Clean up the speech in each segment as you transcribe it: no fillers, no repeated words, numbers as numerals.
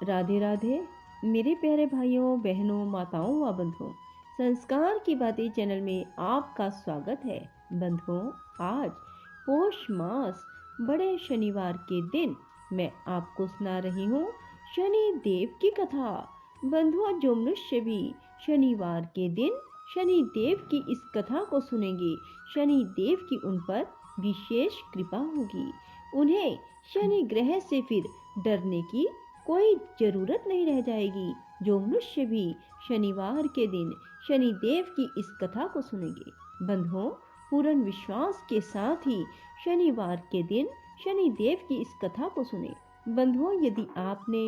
राधे राधे मेरे प्यारे भाइयों बहनों माताओं व बंधुओं। संस्कार की बातें चैनल में आपका स्वागत है। बंधुओं, आज पौष मास बड़े शनिवार के दिन मैं आपको सुना रही हूँ शनि देव की कथा। बंधुओं, जो मनुष्य भी शनिवार के दिन शनि देव की इस कथा को सुनेंगे, शनि देव की उन पर विशेष कृपा होगी। उन्हें शनि ग्रह से फिर डरने की कोई जरूरत नहीं रह जाएगी। जो मनुष्य भी शनिवार के दिन शनि देव की इस कथा को सुनेंगे, बंधुओं, पूर्ण विश्वास के साथ ही शनिवार के दिन शनि देव की इस कथा को सुने। बंधुओं, यदि आपने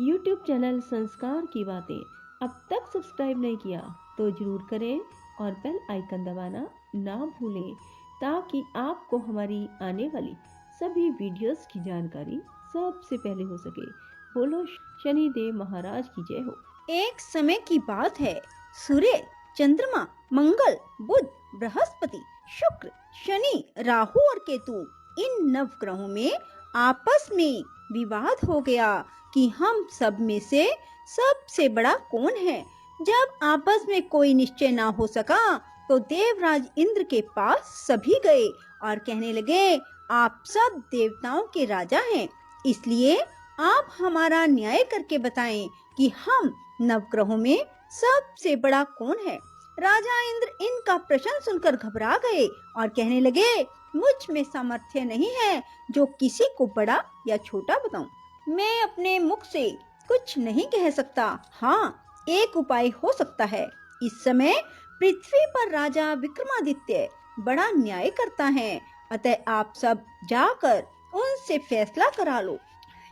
YouTube चैनल संस्कार की बातें अब तक सब्सक्राइब नहीं किया तो जरूर करें और बेल आइकन दबाना ना भूलें, ताकि आपको हमारी आने वाली सभी वीडियोस की जानकारी सबसे पहले हो सके। बोलो शनिदेव महाराज की जय हो। एक समय की बात है। सूर्य, चंद्रमा, मंगल, बुध, बृहस्पति, शुक्र, शनि, राहु और केतु, इन नवग्रहों में आपस में विवाद हो गया कि हम सब में से सबसे बड़ा कौन है। जब आपस में कोई निश्चय ना हो सका तो देवराज इंद्र के पास सभी गए और कहने लगे, आप सब देवताओं के राजा हैं, इसलिए आप हमारा न्याय करके बताएं कि हम नवग्रहों में सबसे बड़ा कौन है। राजा इंद्र इनका प्रश्न सुनकर घबरा गए और कहने लगे, मुझ में सामर्थ्य नहीं है जो किसी को बड़ा या छोटा बताऊं। मैं अपने मुख से कुछ नहीं कह सकता। हाँ, एक उपाय हो सकता है। इस समय पृथ्वी पर राजा विक्रमादित्य बड़ा न्याय करता है, अतः आप सब जाकर उनसे फैसला करा लो।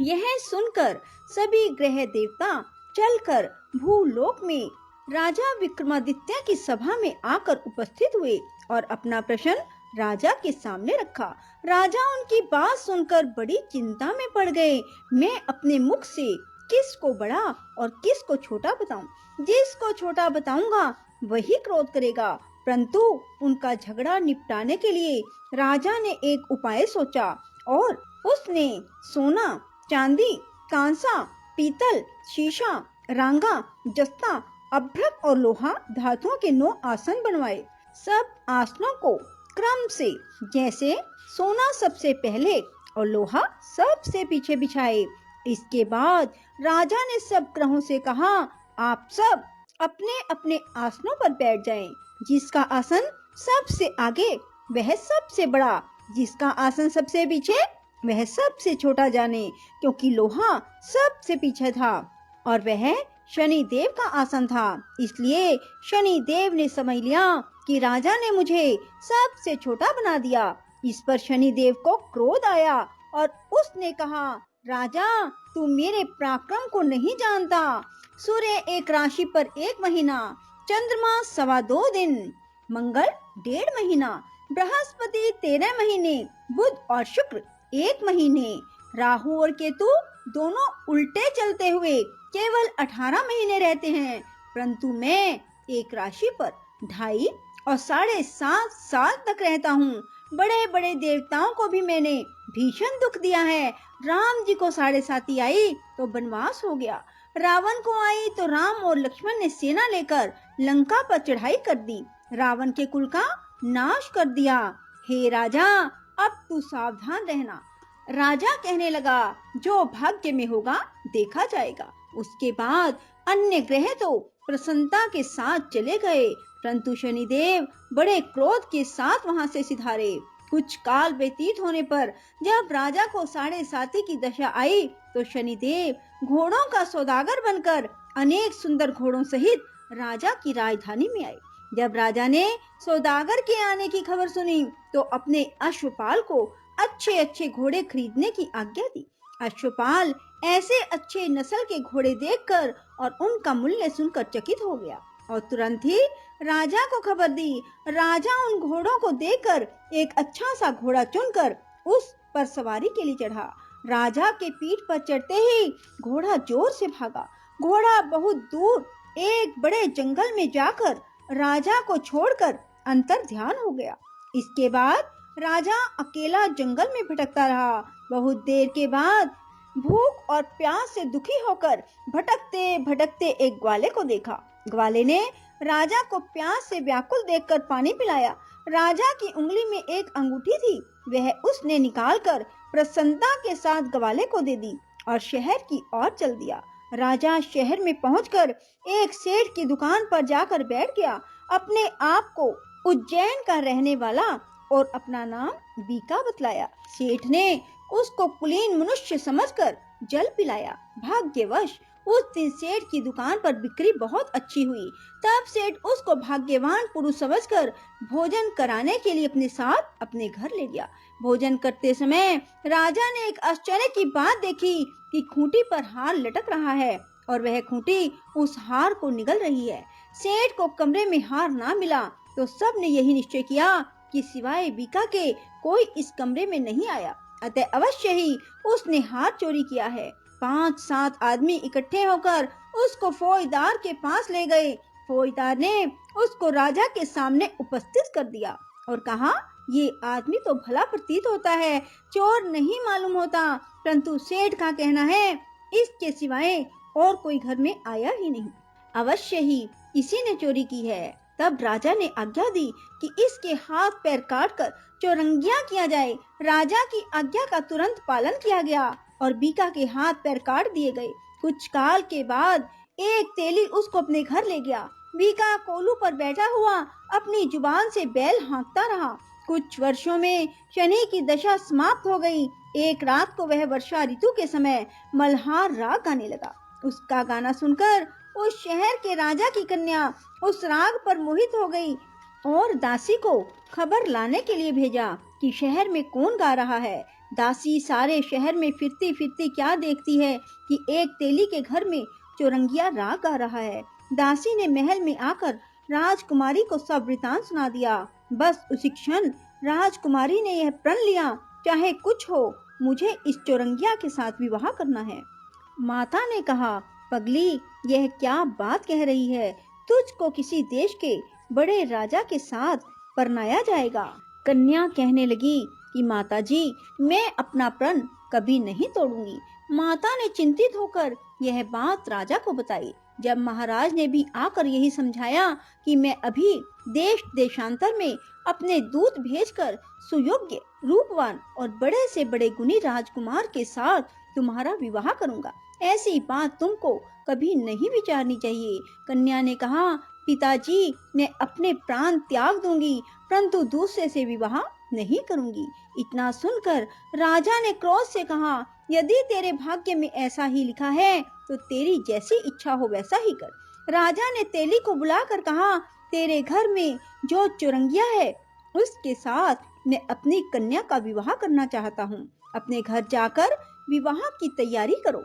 यह सुनकर सभी ग्रह देवता चलकर भूलोक में राजा विक्रमादित्य की सभा में आकर उपस्थित हुए और अपना प्रश्न राजा के सामने रखा। राजा उनकी बात सुनकर बड़ी चिंता में पड़ गए। मैं अपने मुख से किसको बड़ा और किसको छोटा बताऊं? जिसको छोटा बताऊंगा वही क्रोध करेगा। परंतु उनका झगड़ा निपटाने के लिए राजा ने एक उपाय सोचा और उसने सोना, चांदी, कांसा, पीतल, शीशा, रांगा, जस्ता, अभ्रक और लोहा धातुओं के 9 आसन बनवाए। सब आसनों को क्रम से, जैसे सोना सबसे पहले और लोहा सबसे पीछे बिछाए। इसके बाद राजा ने सब ग्रहों से कहा, आप सब अपने अपने आसनों पर बैठ जाएं। जिसका आसन सबसे आगे वह सबसे बड़ा, जिसका आसन सबसे पीछे वह सबसे छोटा जाने, क्योंकि लोहा सबसे पीछे था और वह शनि देव का आसन था। इसलिए शनि देव ने समझ लिया कि राजा ने मुझे सबसे छोटा बना दिया। इस पर शनि देव को क्रोध आया और उसने कहा, राजा, तू मेरे पराक्रम को नहीं जानता। सूर्य एक राशि पर 1 महीना, चंद्रमा 2.25 दिन, मंगल 1.5 महीना, बृहस्पति 13 महीने, बुध और शुक्र 1 महीने, राहु और केतु दोनों उल्टे चलते हुए केवल 18 महीने रहते हैं। परंतु मैं एक राशि पर 2.5 और 7.5 साल तक रहता हूँ। बड़े बड़े देवताओं को भी मैंने भीषण दुख दिया है। राम जी को 7.5 आई तो वनवास हो गया, रावण को आई तो राम और लक्ष्मण ने सेना लेकर लंका पर चढ़ाई कर दी, रावण के कुल का नाश कर दिया। हे राजा, अब तू सावधान रहना। राजा कहने लगा, जो भाग्य में होगा देखा जाएगा। उसके बाद अन्य ग्रह तो प्रसन्नता के साथ चले गए, परंतु शनिदेव बड़े क्रोध के साथ वहां से सिधारे। कुछ काल व्यतीत होने पर जब राजा को 7.5 की दशा आई तो शनिदेव घोड़ों का सौदागर बनकर अनेक सुंदर घोड़ों सहित राजा की राजधानी में आए। जब राजा ने सौदागर के आने की खबर सुनी तो अपने अश्वपाल को अच्छे अच्छे घोड़े खरीदने की आज्ञा दी। अश्वपाल ऐसे अच्छे नस्ल के घोड़े देखकर और उनका मूल्य सुनकर चकित हो गया और तुरंत ही राजा को खबर दी। राजा उन घोड़ों को देखकर एक अच्छा सा घोड़ा चुनकर उस पर सवारी के लिए चढ़ा। राजा के पीठ पर चढ़ते ही घोड़ा जोर से भागा। घोड़ा बहुत दूर एक बड़े जंगल में जाकर राजा को छोड़कर अंतर ध्यान हो गया। इसके बाद राजा अकेला जंगल में भटकता रहा। बहुत देर के बाद भूख और प्यास से दुखी होकर भटकते भटकते एक ग्वाले को देखा। ग्वाले ने राजा को प्यास से व्याकुल देखकर पानी पिलाया। राजा की उंगली में एक अंगूठी थी, वह उसने निकालकर प्रसन्नता के साथ ग्वाले को दे दी और शहर की ओर चल दिया। राजा शहर में पहुंचकर एक सेठ की दुकान पर जाकर बैठ गया। अपने आप को उज्जैन का रहने वाला और अपना नाम बीका बतलाया। सेठ ने उसको कुलीन मनुष्य समझकर जल पिलाया। भाग्यवश उस दिन सेठ की दुकान पर बिक्री बहुत अच्छी हुई। तब सेठ उसको भाग्यवान पुरुष समझकर भोजन कराने के लिए अपने साथ अपने घर ले गया। भोजन करते समय राजा ने एक आश्चर्य की बात देखी कि खूंटी पर हार लटक रहा है और वह खूंटी उस हार को निगल रही है। सेठ को कमरे में हार ना मिला तो सब ने यही निश्चय किया कि सिवाय बीका के कोई इस कमरे में नहीं आया, अतः अवश्य ही उसने हार चोरी किया है। 5-7 आदमी इकट्ठे होकर उसको फौजदार के पास ले गए। फौजदार ने उसको राजा के सामने उपस्थित कर दिया और कहा, ये आदमी तो भला प्रतीत होता है, चोर नहीं मालूम होता, परंतु सेठ का कहना है इसके सिवाय और कोई घर में आया ही नहीं, अवश्य ही इसी ने चोरी की है। तब राजा ने आज्ञा दी कि इसके हाथ पैर काटकर चौरंगिया किया जाए। राजा की आज्ञा का तुरंत पालन किया गया और बीका के हाथ पैर काट दिए गए। कुछ काल के बाद एक तेली उसको अपने घर ले गया। बीका कोलू पर बैठा हुआ अपनी जुबान से बैल हाँकता रहा। कुछ वर्षों में शनि की दशा समाप्त हो गई। एक रात को वह वर्षा ऋतु के समय मल्हार राग गाने लगा। उसका गाना सुनकर उस शहर के राजा की कन्या उस राग पर मोहित हो गई और दासी को खबर लाने के लिए भेजा कि शहर में कौन गा रहा है। दासी सारे शहर में फिरती फिरती क्या देखती है कि एक तेली के घर में चौरंगिया राग गा रहा है। दासी ने महल में आकर राजकुमारी को सब वृतांत सुना दिया। बस उसी क्षण राजकुमारी ने यह प्रण लिया, चाहे कुछ हो मुझे इस चौरंगिया के साथ विवाह करना है। माता ने कहा, पगली यह क्या बात कह रही है, तुझको किसी देश के बड़े राजा के साथ परनाया जाएगा। कन्या कहने लगी कि माताजी मैं अपना प्रण कभी नहीं तोड़ूंगी। माता ने चिंतित होकर यह बात राजा को बताई। जब महाराज ने भी आकर यही समझाया कि मैं अभी देश देशांतर में अपने दूत भेजकर सुयोग्य, रूपवान और बड़े से बड़े गुणी राजकुमार के साथ तुम्हारा विवाह करूंगा, ऐसी बात तुमको कभी नहीं विचारनी चाहिए। कन्या ने कहा, पिताजी मैं अपने प्राण त्याग दूंगी, परंतु दूसरे से विवाह नहीं करूंगी। इतना सुनकर राजा ने क्रोध से कहा, यदि तेरे भाग्य में ऐसा ही लिखा है तो तेरी जैसी इच्छा हो वैसा ही कर। राजा ने तेली को बुलाकर कहा, तेरे घर में जो चौरंगिया है उसके साथ मैं अपनी कन्या का विवाह करना चाहता हूँ, अपने घर जाकर विवाह की तैयारी करो।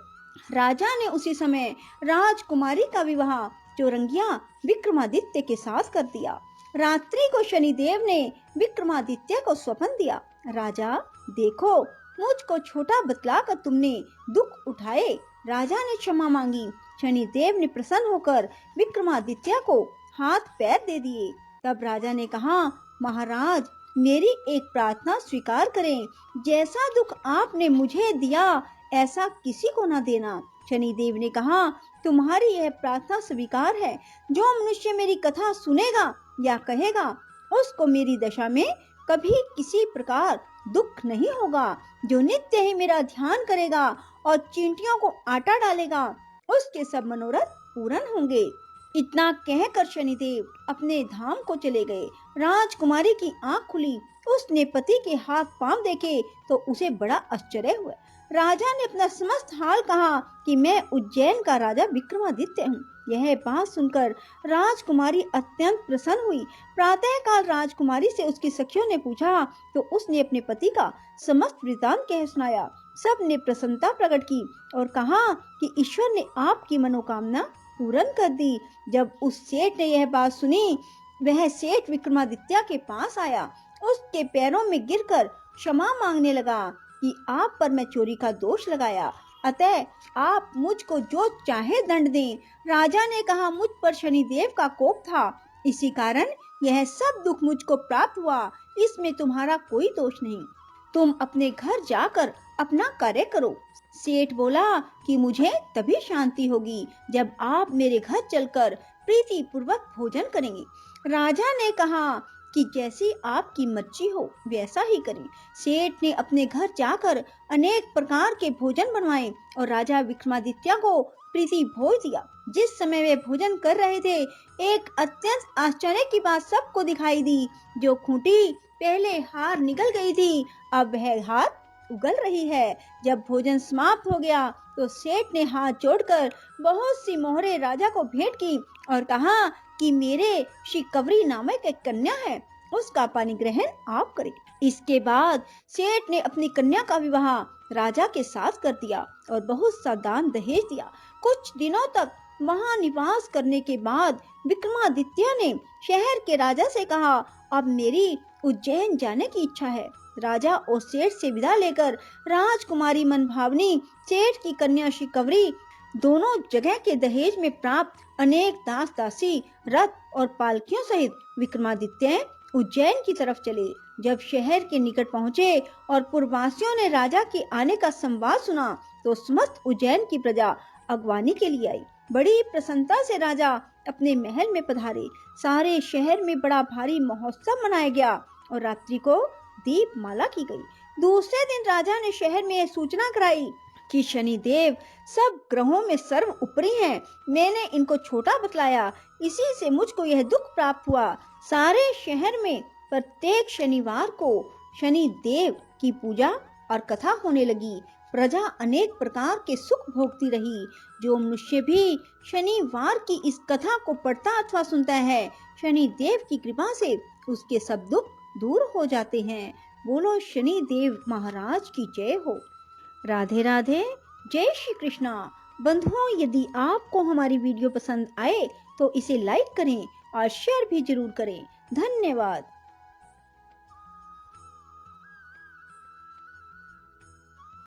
राजा ने उसी समय राजकुमारी का विवाह चौरंगिया विक्रमादित्य के साथ कर दिया। रात्रि को शनिदेव ने विक्रमादित्य को स्वप्न दिया, राजा देखो मुझको छोटा बतलाकर तुमने दुख उठाए। राजा ने क्षमा मांगी। शनिदेव ने प्रसन्न होकर विक्रमादित्य को हाथ पैर दे दिए। तब राजा ने कहा, महाराज मेरी एक प्रार्थना स्वीकार करें, जैसा दुख आपने मुझे दिया ऐसा किसी को न देना। शनिदेव ने कहा, तुम्हारी यह प्रार्थना स्वीकार है। जो मनुष्य मेरी कथा सुनेगा या कहेगा उसको मेरी दशा में कभी किसी प्रकार दुख नहीं होगा। जो नित्य ही मेरा ध्यान करेगा और चींटियों को आटा डालेगा उसके सब मनोरथ पूर्ण होंगे। इतना कहकर शनिदेव अपने धाम को चले गए। राजकुमारी की आंख खुली, उसने पति के हाथ पांव देखे तो उसे बड़ा आश्चर्य हुआ। राजा ने अपना समस्त हाल कहा कि मैं उज्जैन का राजा विक्रमादित्य हूँ। यह बात सुनकर राजकुमारी अत्यंत प्रसन्न हुई। प्रातःकाल राजकुमारी से उसकी सखियों ने पूछा तो उसने अपने पति का समस्त वृतांत कह सुनाया। सब ने प्रसन्नता प्रकट की और कहा कि ईश्वर ने आपकी मनोकामना पूर्ण कर दी। जब उस सेठ ने यह बात सुनी, वह सेठ विक्रमादित्य के पास आया, उसके पैरों में गिरकर क्षमा मांगने लगा कि आप पर मैं चोरी का दोष लगाया, अतः आप मुझको जो चाहे दंड दें। राजा ने कहा, मुझ पर शनिदेव का कोप था, इसी कारण यह सब दुख मुझको प्राप्त हुआ, इसमें तुम्हारा कोई दोष नहीं। तुम अपने घर जाकर अपना कार्य करो। सेठ बोला कि मुझे तभी शांति होगी जब आप मेरे घर चलकर प्रीति पूर्वक भोजन करेंगे। राजा ने कहा कि जैसी आपकी मर्जी हो वैसा ही करें। सेठ ने अपने घर जाकर अनेक प्रकार के भोजन बनवाए और राजा विक्रमादित्य को प्रीति भोज दिया। जिस समय वे भोजन कर रहे थे, एक अत्यंत आश्चर्य की बात सबको दिखाई दी। जो खूंटी पहले हार निकल गई थी, अब वह हार उगल रही है। जब भोजन समाप्त हो गया तो सेठ ने हाथ जोड़कर बहुत सी मोहरें राजा को भेंट की और कहा कि मेरे शिकवरी नामक एक कन्या है, उसका पानी ग्रहण आप करें। इसके बाद सेठ ने अपनी कन्या का विवाह राजा के साथ कर दिया और बहुत सा दान दहेज दिया। कुछ दिनों तक वहां निवास करने के बाद विक्रमादित्य ने शहर के राजा से कहा, अब मेरी उज्जैन जाने की इच्छा है। राजा और सेठ से विदा लेकर राजकुमारी मनभावनी, सेठ की कन्या शिकवरी दोनों जगह के दहेज में प्राप्त अनेक दास दासी, रथ और पालकियों सहित विक्रमादित्य उज्जैन की तरफ चले। जब शहर के निकट पहुँचे और पुरवासियों ने राजा के आने का संवाद सुना तो समस्त उज्जैन की प्रजा अगवानी के लिए आई। बड़ी प्रसन्नता से राजा अपने महल में पधारे। सारे शहर में बड़ा भारी महोत्सव मनाया गया और रात्रि को दीप माला की गई। दूसरे दिन राजा ने शहर में यह सूचना कराई कि शनि देव सब ग्रहों में सर्व ऊपरी हैं। मैंने इनको छोटा बतलाया, इसी से मुझको यह दुख प्राप्त हुआ। सारे शहर में प्रत्येक शनिवार को शनि देव की पूजा और कथा होने लगी। प्रजा अनेक प्रकार के सुख भोगती रही। जो मनुष्य भी शनिवार की इस कथा को पढ़ता अथवा सुनता है, शनि देव की कृपा से उसके सब दुख दूर हो जाते हैं। बोलो शनि देव महाराज की जय हो। राधे राधे, जय श्री कृष्णा। बंधुओं, यदि आपको हमारी वीडियो पसंद आए तो इसे लाइक करें और शेयर भी जरूर करें। धन्यवाद।